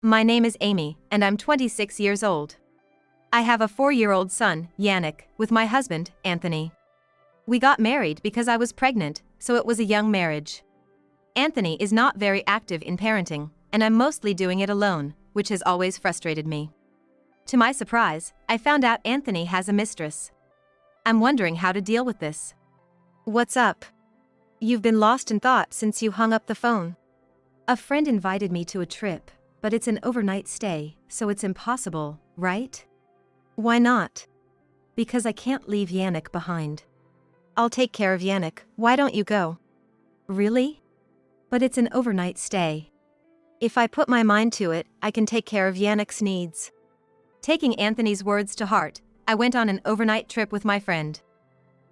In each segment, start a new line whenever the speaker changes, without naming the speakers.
My name is Amy, and I'm 26 years old. I have a 4-year-old son, Yannick, with my husband, Anthony. We got married because I was pregnant, so it was a young marriage. Anthony is not very active in parenting, and I'm mostly doing it alone, which has always frustrated me. To my surprise, I found out Anthony has a mistress. I'm wondering how to deal with this.
What's up? You've been lost in thought since you hung up the phone.
A friend invited me to a trip, but it's an overnight stay, so it's impossible, right?
Why not?
Because I can't leave Yannick behind.
I'll take care of Yannick. Why don't you go?
Really? But it's an overnight stay.
If I put my mind to it, I can take care of Yannick's needs.
Taking Anthony's words to heart, I went on an overnight trip with my friend.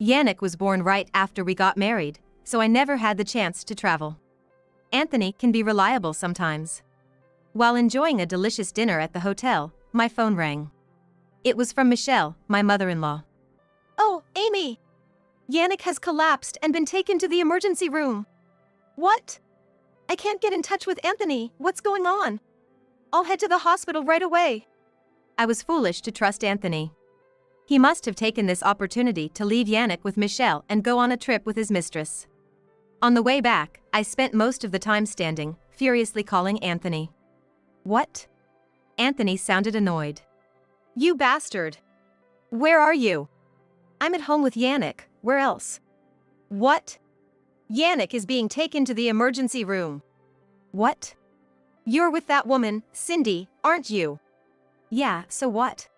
Yannick was born right after we got married, so I never had the chance to travel. Anthony can be reliable sometimes. While enjoying a delicious dinner at the hotel, my phone rang. It was from Michelle, my mother-in-law.
Oh, Amy! Yannick has collapsed and been taken to the emergency room. What? I can't get in touch with Anthony. What's going on? I'll head to the hospital right away.
I was foolish to trust Anthony. He must have taken this opportunity to leave Yannick with Michelle and go on a trip with his mistress. On the way back, I spent most of the time standing, furiously calling Anthony.
What?
Anthony sounded annoyed.
You bastard! Where are you? I'm at home with Yannick. Where else? What? Yannick is being taken to the emergency room.
What?
You're with that woman, Cindy, aren't you?
Yeah, so what?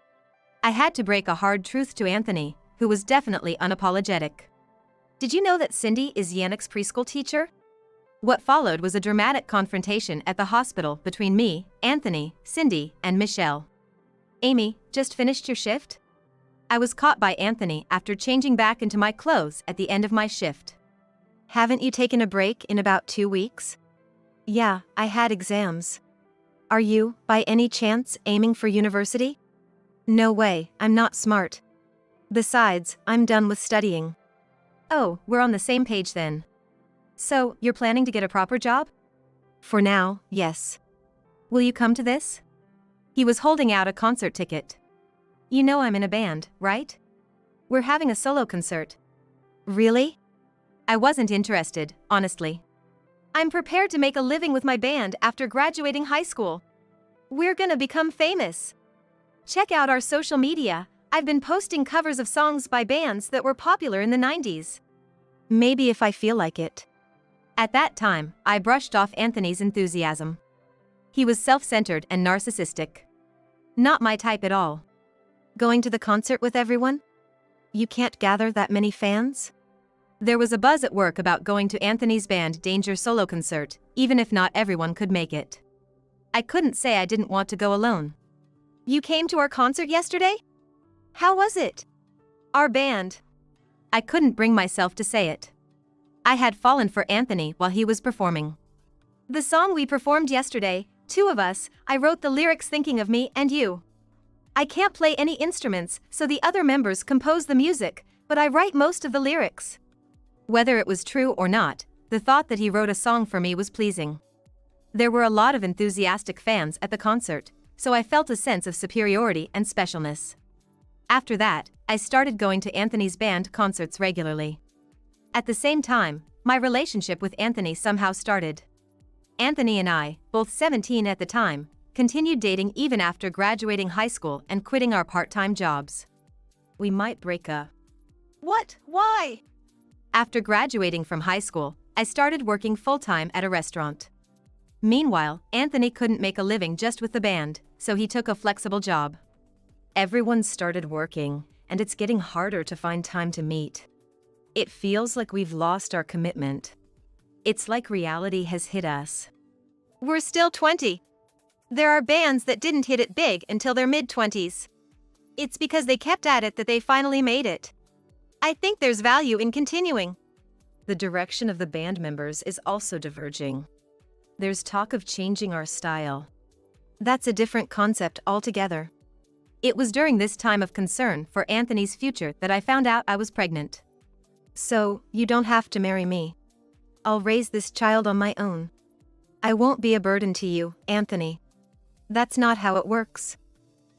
I had to break a hard truth to Anthony, who was definitely unapologetic. Did you know that Cindy is Yannick's preschool teacher? What followed was a dramatic confrontation at the hospital between me, Anthony, Cindy, and Michelle. Amy, just finished your shift? I was caught by Anthony after changing back into my clothes at the end of my shift.
Haven't you taken a break in about 2 weeks?
Yeah, I had exams.
Are you, by any chance, aiming for university? No way, I'm not smart. Besides, I'm done with studying.
Oh, we're on the same page then. So, you're planning to get a proper job?
For now, yes.
Will you come to this? He was holding out a concert ticket. You know I'm in a band, right? We're having a solo concert.
Really?
I wasn't interested, honestly.
I'm prepared to make a living with my band after graduating high school. We're gonna become famous. Check out our social media. I've been posting covers of songs by bands that were popular in the 90s.
Maybe if I feel like it. At that time, I brushed off Anthony's enthusiasm. He was self-centered and narcissistic. Not my type at all.
Going to the concert with everyone? You can't gather that many fans?
There was a buzz at work about going to Anthony's band Danger solo concert, even if not everyone could make it. I couldn't say I didn't want to go alone.
You came to our concert yesterday? How was it? Our band.
I couldn't bring myself to say it. I had fallen for Anthony while he was performing.
The song we performed yesterday, 2 of us, I wrote the lyrics thinking of me and you. I can't play any instruments, so the other members compose the music, but I write most of the lyrics.
Whether it was true or not, the thought that he wrote a song for me was pleasing. There were a lot of enthusiastic fans at the concert, so I felt a sense of superiority and specialness. After that, I started going to Anthony's band concerts regularly. At the same time, my relationship with Anthony somehow started. Anthony and I, both 17 at the time, continued dating even after graduating high school and quitting our part-time jobs. We might break up.
What? Why?
After graduating from high school, I started working full-time at a restaurant. Meanwhile, Anthony couldn't make a living just with the band, so he took a flexible job. Everyone started working, and it's getting harder to find time to meet. It feels like we've lost our commitment. It's like reality has hit us.
We're still 20. There are bands that didn't hit it big until their mid-20s. It's because they kept at it that they finally made it. I think there's value in continuing.
The direction of the band members is also diverging. There's talk of changing our style.
That's a different concept altogether.
It was during this time of concern for Anthony's future that I found out I was pregnant.
So, you don't have to marry me. I'll raise this child on my own. I won't be a burden to you, Anthony. That's not how it works.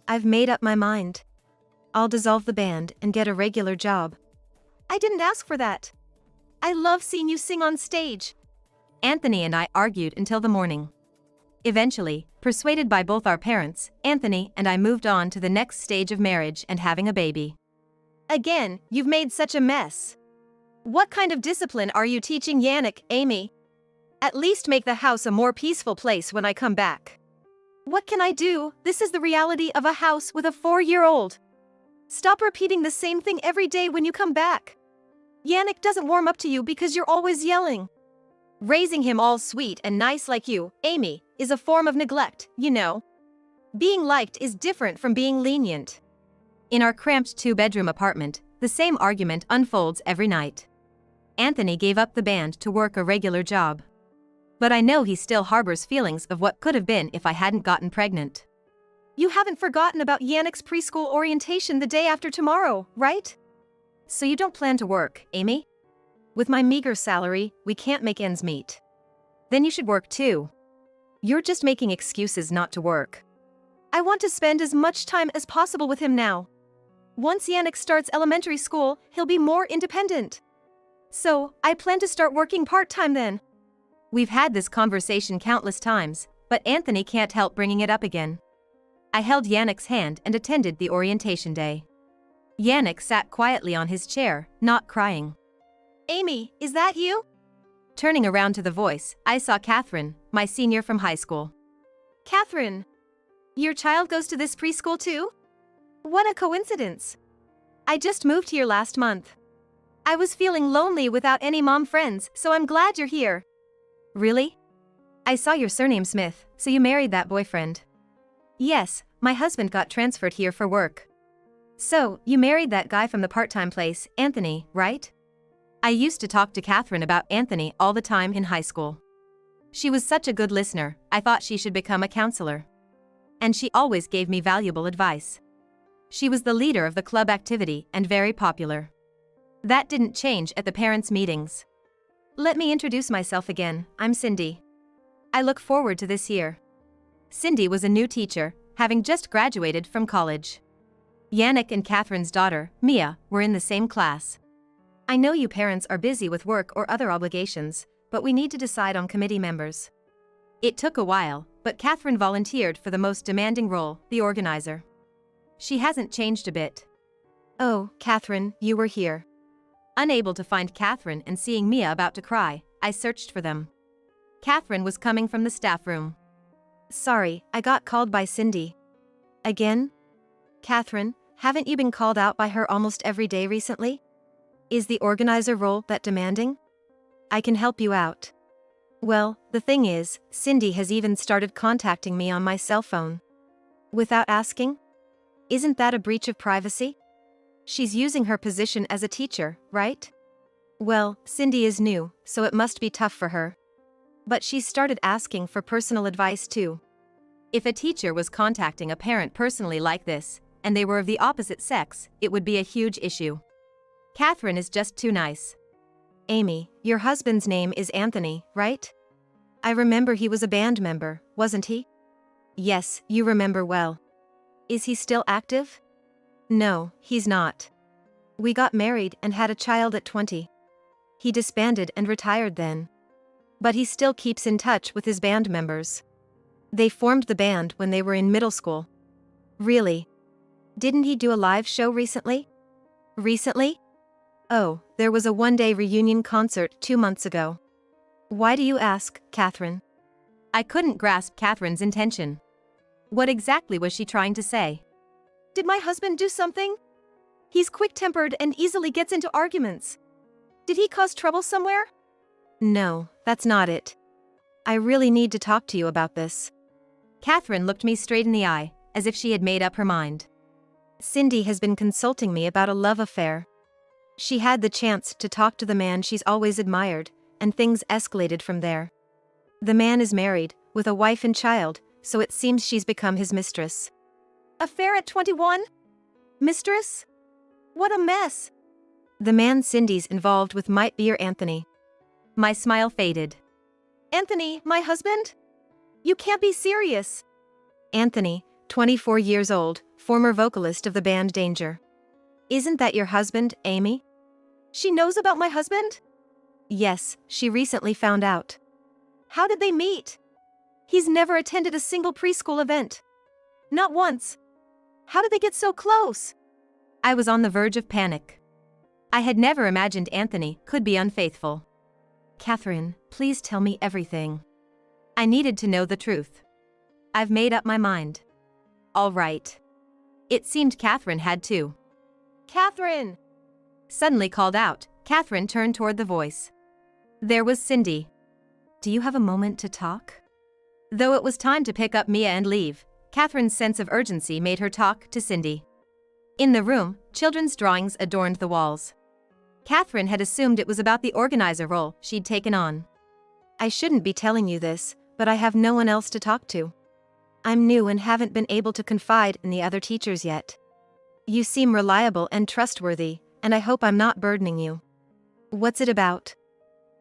I've made up my mind. I'll dissolve the band and get a regular job. I didn't ask for that. I love seeing you sing on stage.
Anthony and I argued until the morning. Eventually, persuaded by both our parents, Anthony and I moved on to the next stage of marriage and having a baby.
Again, you've made such a mess. What kind of discipline are you teaching Yannick, Amy? At least make the house a more peaceful place when I come back. What can I do? This is the reality of a house with a 4-year-old. Stop repeating the same thing every day when you come back. Yannick doesn't warm up to you because you're always yelling. Raising him all sweet and nice like you, Amy, is a form of neglect, you know. Being liked is different from being lenient.
In our cramped 2-bedroom apartment, the same argument unfolds every night. Anthony gave up the band to work a regular job. But I know he still harbors feelings of what could have been if I hadn't gotten pregnant.
You haven't forgotten about Yannick's preschool orientation the day after tomorrow, right?
So you don't plan to work, Amy?
With my meager salary, we can't make ends meet.
Then you should work too. You're just making excuses not to work.
I want to spend as much time as possible with him now. Once Yannick starts elementary school, he'll be more independent. So, I plan to start working part-time then.
We've had this conversation countless times, but Anthony can't help bringing it up again. I held Yannick's hand and attended the orientation day. Yannick sat quietly on his chair, not crying.
Amy, is that you?
Turning around to the voice, I saw Catherine, my senior from high school.
Catherine, your child goes to this preschool too? What a coincidence. I just moved here last month. I was feeling lonely without any mom friends, so I'm glad you're here.
Really? I saw your surname Smith, so you married that boyfriend. Yes, my husband got transferred here for work. So, you married that guy from the part-time place, Anthony, right? I used to talk to Catherine about Anthony all the time in high school. She was such a good listener, I thought she should become a counselor. And she always gave me valuable advice. She was the leader of the club activity and very popular. That didn't change at the parents' meetings. Let me introduce myself again, I'm Cindy. I look forward to this year. Cindy was a new teacher, having just graduated from college. Yannick and Catherine's daughter, Mia, were in the same class. I know you parents are busy with work or other obligations, but we need to decide on committee members. It took a while, but Catherine volunteered for the most demanding role, the organizer. She hasn't changed a bit.
Oh, Catherine, you were here.
Unable to find Catherine and seeing Mia about to cry, I searched for them. Catherine was coming from the staff room.
Sorry, I got called by Cindy. Again? Catherine, haven't you been called out by her almost every day recently? Is the organizer role that demanding? I can help you out. Well, the thing is, Cindy has even started contacting me on my cell phone. Without asking? Isn't that a breach of privacy? She's using her position as a teacher, right? Well, Cindy is new, so it must be tough for her. But she's started asking for personal advice too.
If a teacher was contacting a parent personally like this, and they were of the opposite sex, it would be a huge issue. Catherine is just too nice.
Amy, your husband's name is Anthony, right? I remember he was a band member, wasn't he? Yes, you remember well. Is he still active? No, he's not. We got married and had a child at 20. He disbanded and retired then. But he still keeps in touch with his band members. They formed the band when they were in middle school. Really? Didn't he do a live show recently? Recently? Oh, there was a one-day reunion concert 2 months ago. Why do you ask, Catherine?
I couldn't grasp Catherine's intention. What exactly was she trying to say?
Did my husband do something? He's quick-tempered and easily gets into arguments. Did he cause trouble somewhere? No, that's not it. I really need to talk to you about this.
Catherine looked me straight in the eye, as if she had made up her mind.
Cindy has been consulting me about a love affair. She had the chance to talk to the man she's always admired, and things escalated from there. The man is married, with a wife and child, so it seems she's become his mistress. Affair at 21? Mistress? What a mess! The man Cindy's involved with might be your Anthony.
My smile faded.
Anthony, my husband? You can't be serious. Anthony, 24 years old, former vocalist of the band Danger. Isn't that your husband, Amy? She knows about my husband? Yes, she recently found out. How did they meet? He's never attended a single preschool event. Not once. How did they get so close?
I was on the verge of panic. I had never imagined Anthony could be unfaithful. Catherine, please tell me everything. I needed to know the truth. I've made up my mind. All right. It seemed Catherine had too.
Catherine!
Suddenly called out, Catherine turned toward the voice. There was Cindy. Do you have a moment to talk? Though it was time to pick up Mia and leave, Catherine's sense of urgency made her talk to Cindy. In the room, children's drawings adorned the walls. Catherine had assumed it was about the organizer role she'd taken on.
I shouldn't be telling you this, but I have no one else to talk to. I'm new and haven't been able to confide in the other teachers yet. You seem reliable and trustworthy, and I hope I'm not burdening you. What's it about?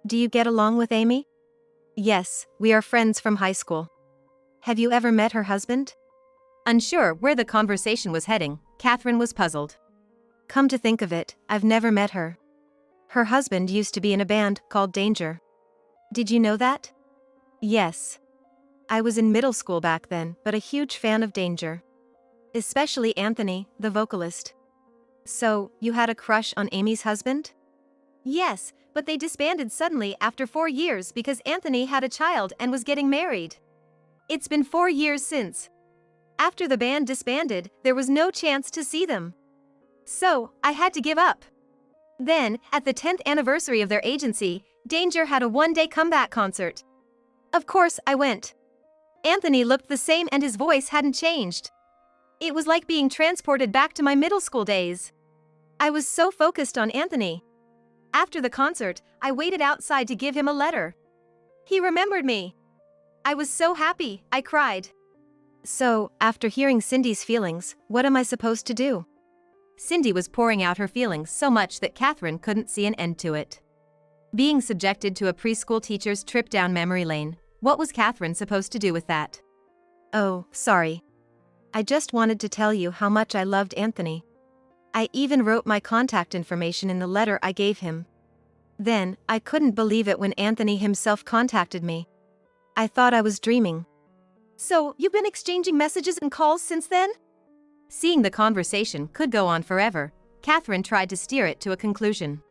Do you get along with Amy? Yes, we are friends from high school. Have you ever met her husband?
Unsure where the conversation was heading, Catherine was puzzled.
Come to think of it, I've never met her. Her husband used to be in a band called Danger. Did you know that? Yes. I was in middle school back then, but a huge fan of Danger. Especially Anthony, the vocalist. So, you had a crush on Amy's husband? Yes, but they disbanded suddenly after 4 years because Anthony had a child and was getting married. It's been 4 years since. After the band disbanded, there was no chance to see them. So, I had to give up. Then, at the 10th anniversary of their agency, Danger had a one-day comeback concert. Of course, I went. Anthony looked the same and his voice hadn't changed. It was like being transported back to my middle school days. I was so focused on Anthony. After the concert, I waited outside to give him a letter. He remembered me. I was so happy, I cried. So, after hearing Cindy's feelings, what am I supposed to do?
Cindy was pouring out her feelings so much that Catherine couldn't see an end to it. Being subjected to a preschool teacher's trip down memory lane, what was Catherine supposed to do with that?
Oh, sorry. I just wanted to tell you how much I loved Anthony. I even wrote my contact information in the letter I gave him. Then, I couldn't believe it when Anthony himself contacted me. I thought I was dreaming. So, you've been exchanging messages and calls since then?
Seeing the conversation could go on forever, Catherine tried to steer it to a conclusion.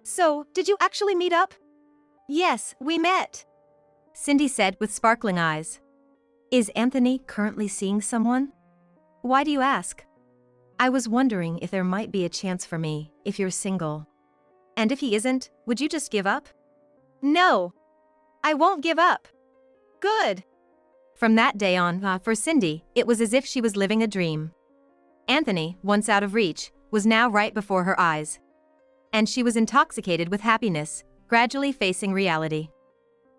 So, did you actually meet up? Yes, we met.
Cindy said with sparkling eyes. Is Anthony currently seeing someone? Why do you ask? I was wondering if there might be a chance for me, if you're single. And if he isn't, would you just give up?
No. I won't give up. Good.
From that day on, for Cindy, it was as if she was living a dream. Anthony, once out of reach, was now right before her eyes. And she was intoxicated with happiness, gradually facing reality.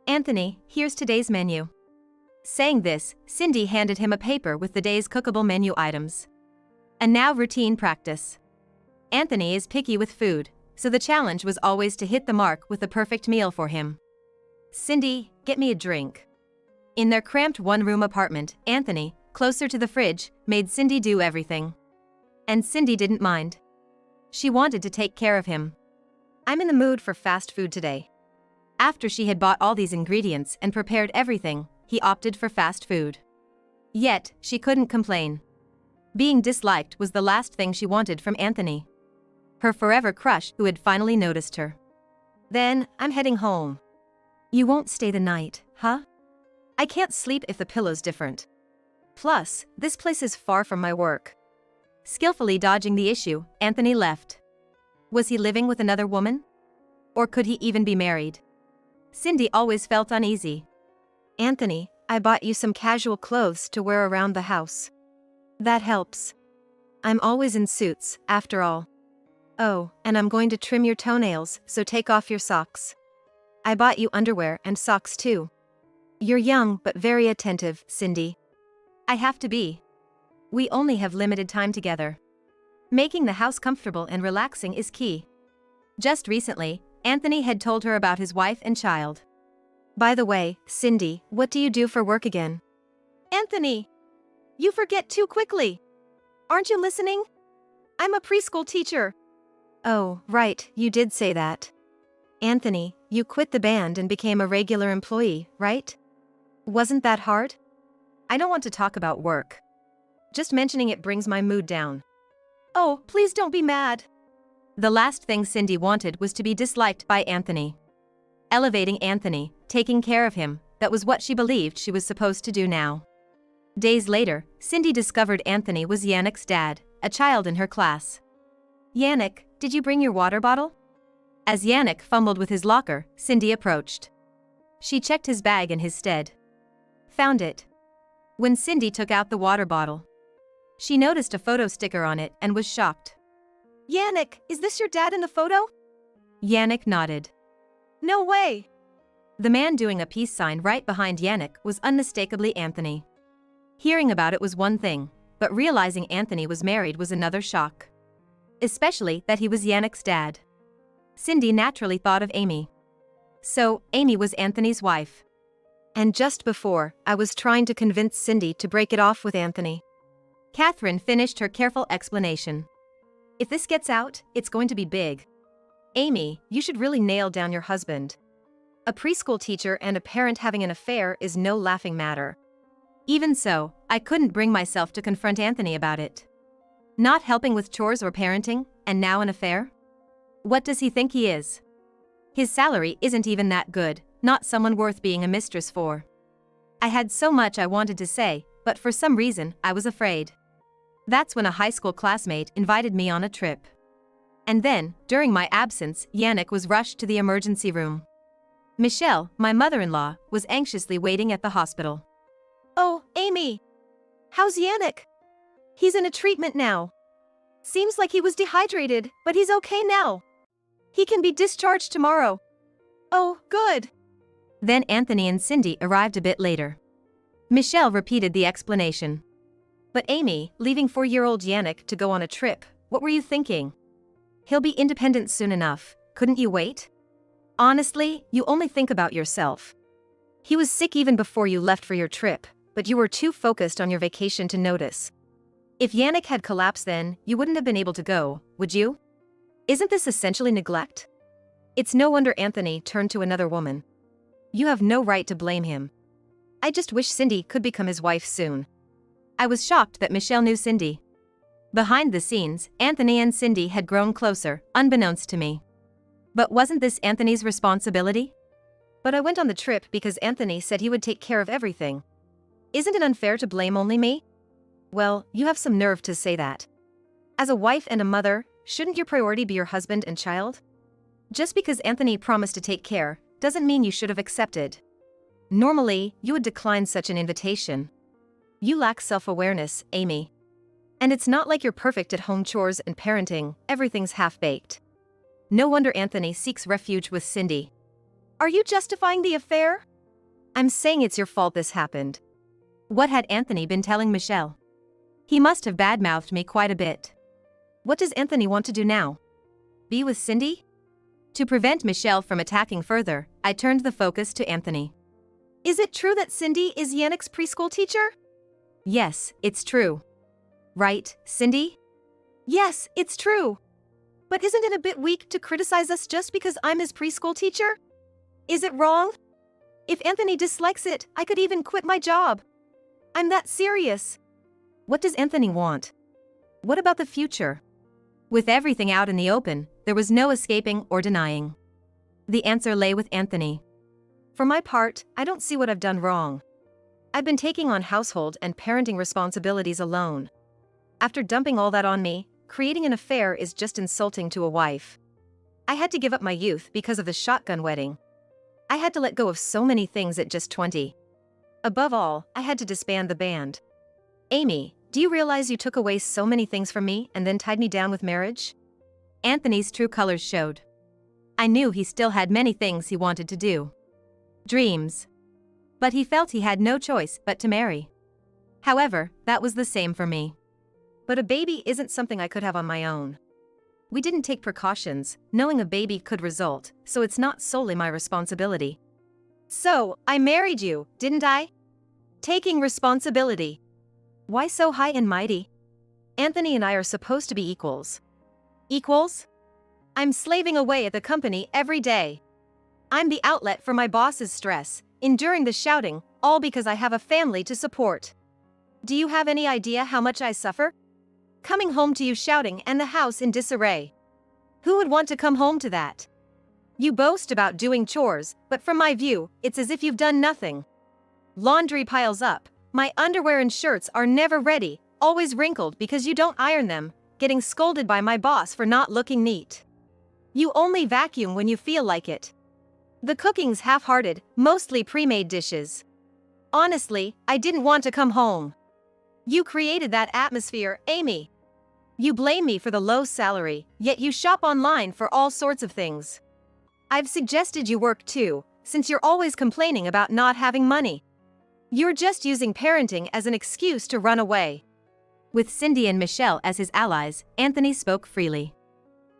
Anthony, here's today's menu. Saying this, Cindy handed him a paper with the day's cookable menu items. And now routine practice. Anthony is picky with food, so the challenge was always to hit the mark with the perfect meal for him. Cindy, get me a drink. In their cramped one-room apartment, Anthony, closer to the fridge, made Cindy do everything. And Cindy didn't mind. She wanted to take care of him. I'm in the mood for fast food today. After she had bought all these ingredients and prepared everything, he opted for fast food. Yet, she couldn't complain. Being disliked was the last thing she wanted from Anthony. Her forever crush who had finally noticed her. Then, I'm heading home. You won't stay the night, huh? I can't sleep if the pillow's different. Plus, this place is far from my work. Skillfully dodging the issue, Anthony left. Was he living with another woman? Or could he even be married? Cindy always felt uneasy.
Anthony, I bought you some casual clothes to wear around the house. That helps. I'm always in suits, after all. Oh, and I'm going to trim your toenails, so take off your socks. I bought you underwear and socks too. You're young but very attentive, Cindy. I have to be. We only have limited time together. Making the house comfortable and relaxing is key. Just recently, Anthony had told her about his wife and child. By the way, Cindy, what do you do for work again? Anthony! you forget too quickly. Aren't you listening? I'm a preschool teacher. Oh, right, you did say that. Anthony, you quit the band and became a regular employee, right? Wasn't that hard? I don't want to talk about work. Just mentioning it brings my mood down. Oh, please don't be mad.
The last thing Cindy wanted was to be disliked by Anthony. Elevating Anthony, taking care of him, that was what she believed she was supposed to do now. Days later, Cindy discovered Anthony was Yannick's dad, a child in her class. Yannick, did you bring your water bottle? As Yannick fumbled with his locker, Cindy approached. She checked his bag in his stead. Found it. When Cindy took out the water bottle, she noticed a photo sticker on it and was shocked.
Yannick, is this your dad in the photo?
Yannick nodded.
No way.
The man doing a peace sign right behind Yannick was unmistakably Anthony. Hearing about it was one thing, but realizing Anthony was married was another shock. Especially that he was Yannick's dad. Cindy naturally thought of Amy. So, Amy was Anthony's wife. And just before, I was trying to convince Cindy to break it off with Anthony. Catherine finished her careful explanation. If this gets out, it's going to be big. Amy, you should really nail down your husband. A preschool teacher and a parent having an affair is no laughing matter. Even so, I couldn't bring myself to confront Anthony about it. Not helping with chores or parenting, and now an affair? What does he think he is? His salary isn't even that good, not someone worth being a mistress for. I had so much I wanted to say, but for some reason, I was afraid. That's when a high school classmate invited me on a trip. And then, during my absence, Yannick was rushed to the emergency room. Michelle, my mother-in-law, was anxiously waiting at the hospital.
Oh, Amy. How's Yannick? He's in a treatment now. Seems like he was dehydrated, but he's okay now. He can be discharged tomorrow. Oh, good.
Then Anthony and Cindy arrived a bit later. Michelle repeated the explanation. But Amy, leaving 4-year-old Yannick to go on a trip, what were you thinking? He'll be independent soon enough, couldn't you wait? Honestly, you only think about yourself. He was sick even before you left for your trip, but you were too focused on your vacation to notice. If Yannick had collapsed then, you wouldn't have been able to go, would you? Isn't this essentially neglect? It's no wonder Anthony turned to another woman. You have no right to blame him. I just wish Cindy could become his wife soon. I was shocked that Michelle knew Cindy. Behind the scenes, Anthony and Cindy had grown closer, unbeknownst to me. But wasn't this Anthony's responsibility? But I went on the trip because Anthony said he would take care of everything. Isn't it unfair to blame only me? Well, you have some nerve to say that. As a wife and a mother, shouldn't your priority be your husband and child? Just because Anthony promised to take care, doesn't mean you should have accepted. Normally, you would decline such an invitation. You lack self-awareness, Amy. And it's not like you're perfect at home chores and parenting, everything's half-baked. No wonder Anthony seeks refuge with Cindy.
Are you justifying the affair?
I'm saying it's your fault this happened. What had Anthony been telling Michelle? He must have badmouthed me quite a bit. What does Anthony want to do now? Be with Cindy? To prevent Michelle from attacking further, I turned the focus to Anthony.
Is it true that Cindy is Yannick's preschool teacher?
Yes, it's true. Right, Cindy?
Yes, it's true. But isn't it a bit weak to criticize us just because I'm his preschool teacher? Is it wrong? If Anthony dislikes it, I could even quit my job. I'm that serious.
What does Anthony want? What about the future? With everything out in the open, there was no escaping or denying. The answer lay with Anthony. For my part, I don't see what I've done wrong. I've been taking on household and parenting responsibilities alone. After dumping all that on me, creating an affair is just insulting to a wife. I had to give up my youth because of the shotgun wedding. I had to let go of so many things at just 20. Above all, I had to disband the band. Amy, do you realize you took away so many things from me and then tied me down with marriage? Anthony's true colors showed. I knew he still had many things he wanted to do. Dreams. But he felt he had no choice but to marry. However, that was the same for me. But a baby isn't something I could have on my own. We didn't take precautions, knowing a baby could result, so it's not solely my responsibility.
So, I married you, didn't I? Taking responsibility. Why so high and mighty? Anthony and I are supposed to be equals. Equals? I'm slaving away at the company every day. I'm the outlet for my boss's stress, enduring the shouting, all because I have a family to support. Do you have any idea how much I suffer? Coming home to you shouting and the house in disarray. Who would want to come home to that? You boast about doing chores, but from my view, it's as if you've done nothing. Laundry piles up, my underwear and shirts are never ready, always wrinkled because you don't iron them, getting scolded by my boss for not looking neat. You only vacuum when you feel like it. The cooking's half-hearted, mostly pre-made dishes. Honestly, I didn't want to come home. You created that atmosphere, Amy. You blame me for the low salary, yet you shop online for all sorts of things. I've suggested you work too, since you're always complaining about not having money. You're just using parenting as an excuse to run away.
With Cindy and Michelle as his allies, Anthony spoke freely.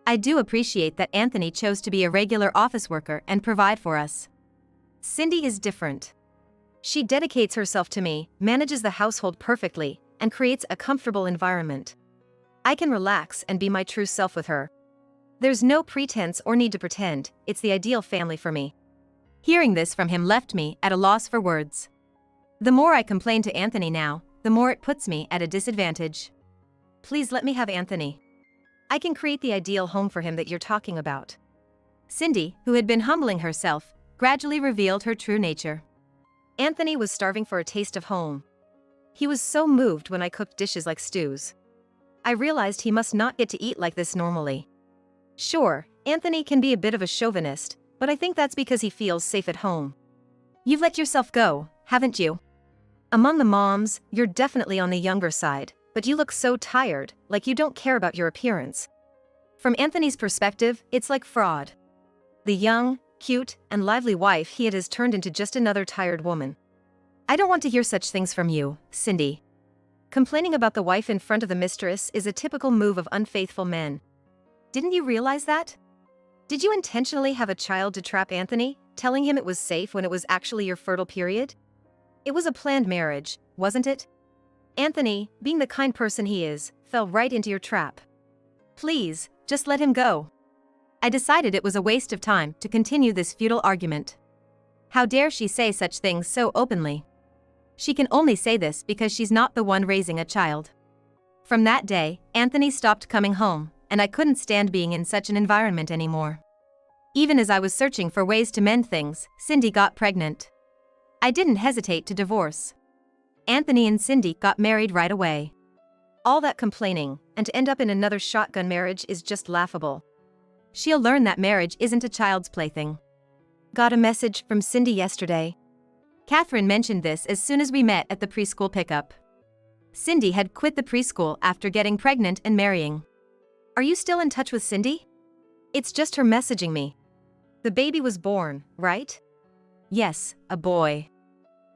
I do appreciate that Anthony chose to be a regular office worker and provide for us. Cindy is different. She dedicates herself to me, manages the household perfectly, and creates a comfortable environment. I can relax and be my true self with her. There's no pretense or need to pretend, it's the ideal family for me. Hearing this from him left me at a loss for words. The more I complain to Anthony now, the more it puts me at a disadvantage. Please let me have Anthony. I can create the ideal home for him that you're talking about. Cindy, who had been humbling herself, gradually revealed her true nature. Anthony was starving for a taste of home. He was so moved when I cooked dishes like stews. I realized he must not get to eat like this normally. Sure, Anthony can be a bit of a chauvinist, but I think that's because he feels safe at home. You've let yourself go, haven't you? Among the moms, you're definitely on the younger side, but you look so tired, like you don't care about your appearance. From Anthony's perspective, it's like fraud. The young, cute, and lively wife he had has turned into just another tired woman. I don't want to hear such things from you, Cindy. Complaining about the wife in front of the mistress is a typical move of unfaithful men. Didn't you realize that? Did you intentionally have a child to trap Anthony, telling him it was safe when it was actually your fertile period? It was a planned marriage, wasn't it? Anthony, being the kind person he is, fell right into your trap. Please, just let him go. I decided it was a waste of time to continue this futile argument. How dare she say such things so openly? She can only say this because she's not the one raising a child. From that day, Anthony stopped coming home, and I couldn't stand being in such an environment anymore. Even as I was searching for ways to mend things, Cindy got pregnant. I didn't hesitate to divorce. Anthony and Cindy got married right away. All that complaining, and to end up in another shotgun marriage is just laughable. She'll learn that marriage isn't a child's plaything. Got a message from Cindy yesterday. Catherine mentioned this as soon as we met at the preschool pickup. Cindy had quit the preschool after getting pregnant and marrying. Are you still in touch with Cindy? It's just her messaging me. The baby was born, right? Yes, a boy.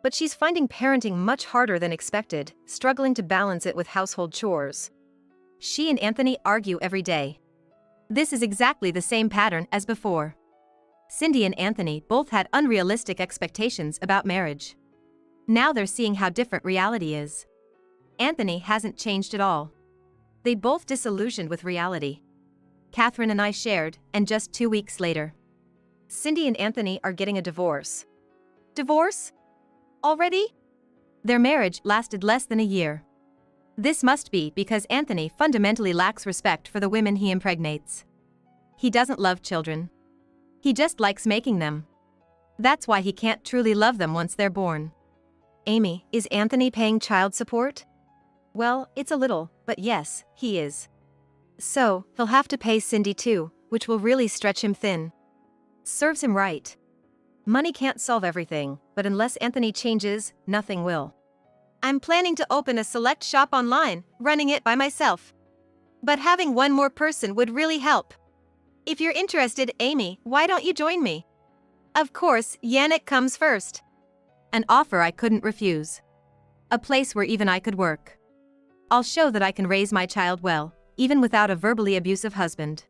But she's finding parenting much harder than expected, struggling to balance it with household chores. She and Anthony argue every day. This is exactly the same pattern as before. Cindy and Anthony both had unrealistic expectations about marriage. Now they're seeing how different reality is. Anthony hasn't changed at all. They both disillusioned with reality. Catherine and I shared, and just 2 weeks later, Cindy and Anthony are getting a divorce. Divorce? Already? Their marriage lasted less than a year. This must be because Anthony fundamentally lacks respect for the women he impregnates. He doesn't love children. He just likes making them. That's why he can't truly love them once they're born. Amy, is Anthony paying child support? Well, it's a little, but yes, he is. So, he'll have to pay Cindy too, which will really stretch him thin. Serves him right. Money can't solve everything, but unless Anthony changes, nothing will. I'm planning to open a select shop online, running it by myself. But having one more person would really help. If you're interested, Amy, why don't you join me? Of course, Yannick comes first. An offer I couldn't refuse. A place where even I could work. I'll show that I can raise my child well, even without a verbally abusive husband.